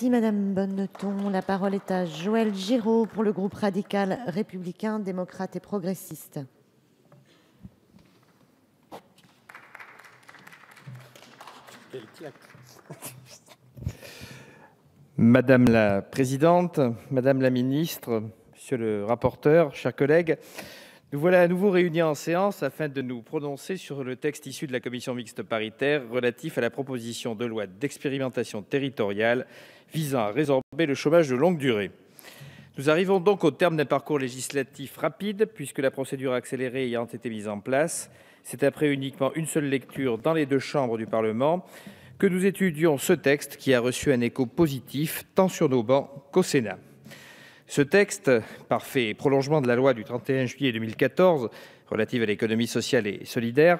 Merci Madame Bonneton. La parole est à Joël Giraud pour le groupe radical républicain, démocrate et progressiste. Madame la présidente, madame la ministre, monsieur le rapporteur, chers collègues, nous voilà à nouveau réunis en séance afin de nous prononcer sur le texte issu de la commission mixte paritaire relatif à la proposition de loi d'expérimentation territoriale visant à résorber le chômage de longue durée. Nous arrivons donc au terme d'un parcours législatif rapide puisque la procédure accélérée ayant été mise en place, c'est après uniquement une seule lecture dans les deux chambres du Parlement que nous étudions ce texte qui a reçu un écho positif tant sur nos bancs qu'au Sénat. Ce texte, parfait prolongement de la loi du 31 juillet 2014 relative à l'économie sociale et solidaire,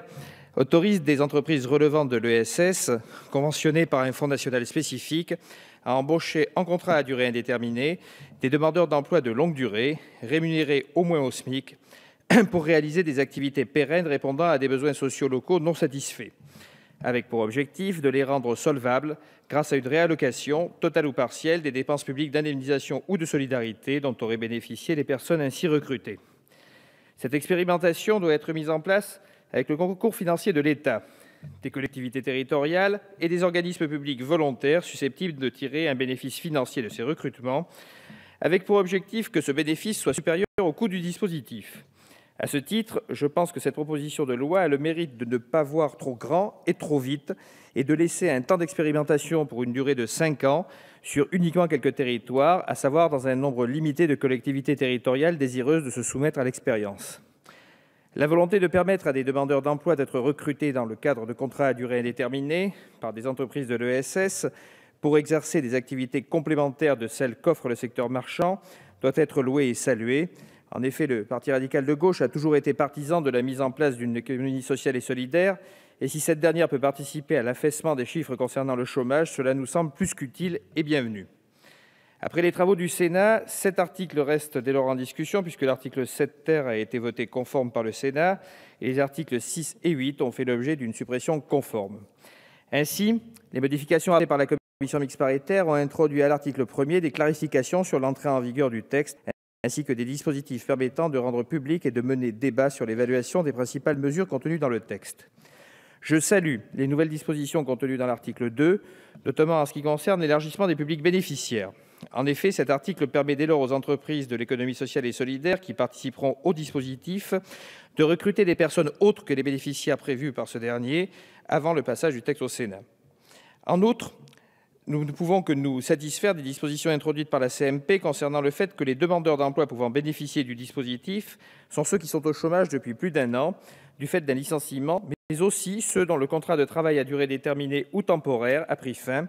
autorise des entreprises relevant de l'ESS, conventionnées par un fonds national spécifique, à embaucher en contrat à durée indéterminée des demandeurs d'emploi de longue durée, rémunérés au moins au SMIC, pour réaliser des activités pérennes répondant à des besoins sociaux locaux non satisfaits, avec pour objectif de les rendre solvables grâce à une réallocation, totale ou partielle, des dépenses publiques d'indemnisation ou de solidarité dont auraient bénéficié les personnes ainsi recrutées. Cette expérimentation doit être mise en place avec le concours financier de l'État, des collectivités territoriales et des organismes publics volontaires susceptibles de tirer un bénéfice financier de ces recrutements, avec pour objectif que ce bénéfice soit supérieur au coût du dispositif. À ce titre, je pense que cette proposition de loi a le mérite de ne pas voir trop grand et trop vite et de laisser un temps d'expérimentation pour une durée de 5 ans sur uniquement quelques territoires, à savoir dans un nombre limité de collectivités territoriales désireuses de se soumettre à l'expérience. La volonté de permettre à des demandeurs d'emploi d'être recrutés dans le cadre de contrats à durée indéterminée par des entreprises de l'ESS pour exercer des activités complémentaires de celles qu'offre le secteur marchand doit être louée et saluée. En effet, le Parti radical de gauche a toujours été partisan de la mise en place d'une économie sociale et solidaire, et si cette dernière peut participer à l'affaissement des chiffres concernant le chômage, cela nous semble plus qu'utile et bienvenu. Après les travaux du Sénat, 7 articles restent dès lors en discussion, puisque l'article 7 ter a été voté conforme par le Sénat, et les articles 6 et 8 ont fait l'objet d'une suppression conforme. Ainsi, les modifications apportées par la commission mixte paritaire ont introduit à l'article 1er des clarifications sur l'entrée en vigueur du texte, ainsi que des dispositifs permettant de rendre public et de mener débat sur l'évaluation des principales mesures contenues dans le texte. Je salue les nouvelles dispositions contenues dans l'article 2, notamment en ce qui concerne l'élargissement des publics bénéficiaires. En effet, cet article permet dès lors aux entreprises de l'économie sociale et solidaire qui participeront au dispositif de recruter des personnes autres que les bénéficiaires prévus par ce dernier avant le passage du texte au Sénat. En outre, nous ne pouvons que nous satisfaire des dispositions introduites par la CMP concernant le fait que les demandeurs d'emploi pouvant bénéficier du dispositif sont ceux qui sont au chômage depuis plus d'1 an du fait d'un licenciement, mais aussi ceux dont le contrat de travail à durée déterminée ou temporaire a pris fin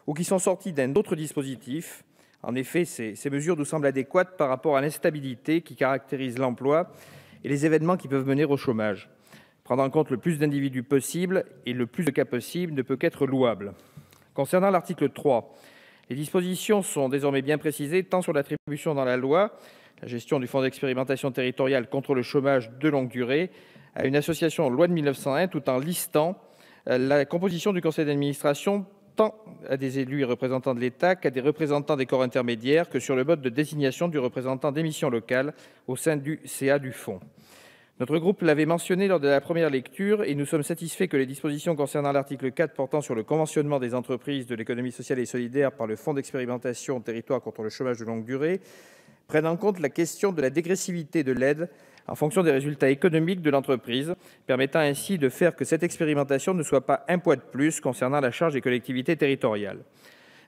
ou qui sont sortis d'un autre dispositif. En effet, ces mesures nous semblent adéquates par rapport à l'instabilité qui caractérise l'emploi et les événements qui peuvent mener au chômage. Prendre en compte le plus d'individus possible et le plus de cas possible ne peut qu'être louable. Concernant l'article 3, les dispositions sont désormais bien précisées tant sur l'attribution dans la loi, la gestion du fonds d'expérimentation territoriale contre le chômage de longue durée, à une association loi de 1901, tout en listant la composition du conseil d'administration tant à des élus et représentants de l'État qu'à des représentants des corps intermédiaires que sur le mode de désignation du représentant des missions locales au sein du CA du fonds. Notre groupe l'avait mentionné lors de la première lecture et nous sommes satisfaits que les dispositions concernant l'article 4 portant sur le conventionnement des entreprises de l'économie sociale et solidaire par le fonds d'expérimentation territoire contre le chômage de longue durée prennent en compte la question de la dégressivité de l'aide en fonction des résultats économiques de l'entreprise, permettant ainsi de faire que cette expérimentation ne soit pas un poids de plus concernant la charge des collectivités territoriales.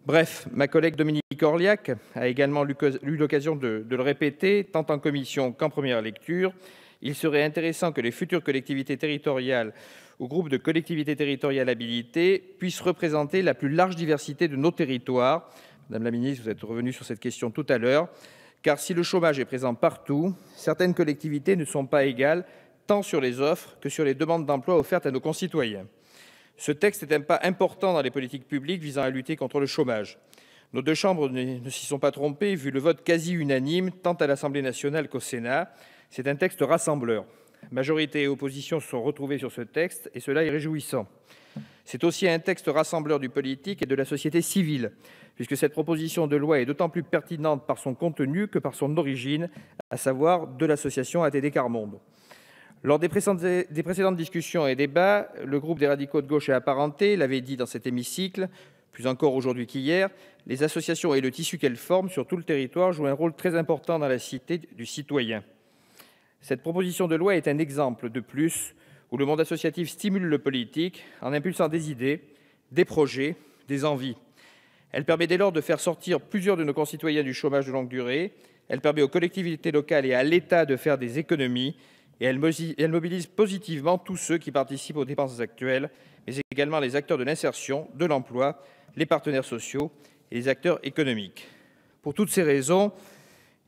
Bref, ma collègue Dominique Orliac a également eu l'occasion de le répéter, tant en commission qu'en première lecture. Il serait intéressant que les futures collectivités territoriales ou groupes de collectivités territoriales habilités puissent représenter la plus large diversité de nos territoires. Madame la ministre, vous êtes revenue sur cette question tout à l'heure. Car si le chômage est présent partout, certaines collectivités ne sont pas égales, tant sur les offres que sur les demandes d'emploi offertes à nos concitoyens. Ce texte est un pas important dans les politiques publiques visant à lutter contre le chômage. Nos deux chambres ne s'y sont pas trompées, vu le vote quasi unanime, tant à l'Assemblée nationale qu'au Sénat. C'est un texte rassembleur. Majorité et opposition se sont retrouvées sur ce texte, et cela est réjouissant. C'est aussi un texte rassembleur du politique et de la société civile, puisque cette proposition de loi est d'autant plus pertinente par son contenu que par son origine, à savoir de l'association ATD Quart Monde. Lors des précédentes discussions et débats, le groupe des radicaux de gauche et apparentés l'avait dit dans cet hémicycle, plus encore aujourd'hui qu'hier, les associations et le tissu qu'elles forment sur tout le territoire jouent un rôle très important dans la cité du citoyen. Cette proposition de loi est un exemple de plus où le monde associatif stimule le politique en impulsant des idées, des projets, des envies. Elle permet dès lors de faire sortir plusieurs de nos concitoyens du chômage de longue durée, elle permet aux collectivités locales et à l'État de faire des économies, et elle mobilise positivement tous ceux qui participent aux dépenses actuelles, mais également les acteurs de l'insertion, de l'emploi, les partenaires sociaux et les acteurs économiques. Pour toutes ces raisons,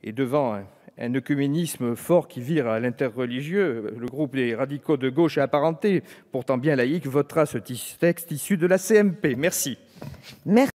et devant un œcuménisme fort qui vire à l'interreligieux, le groupe des radicaux de gauche et apparentés, pourtant bien laïque, votera ce texte issu de la CMP. Merci. Merci.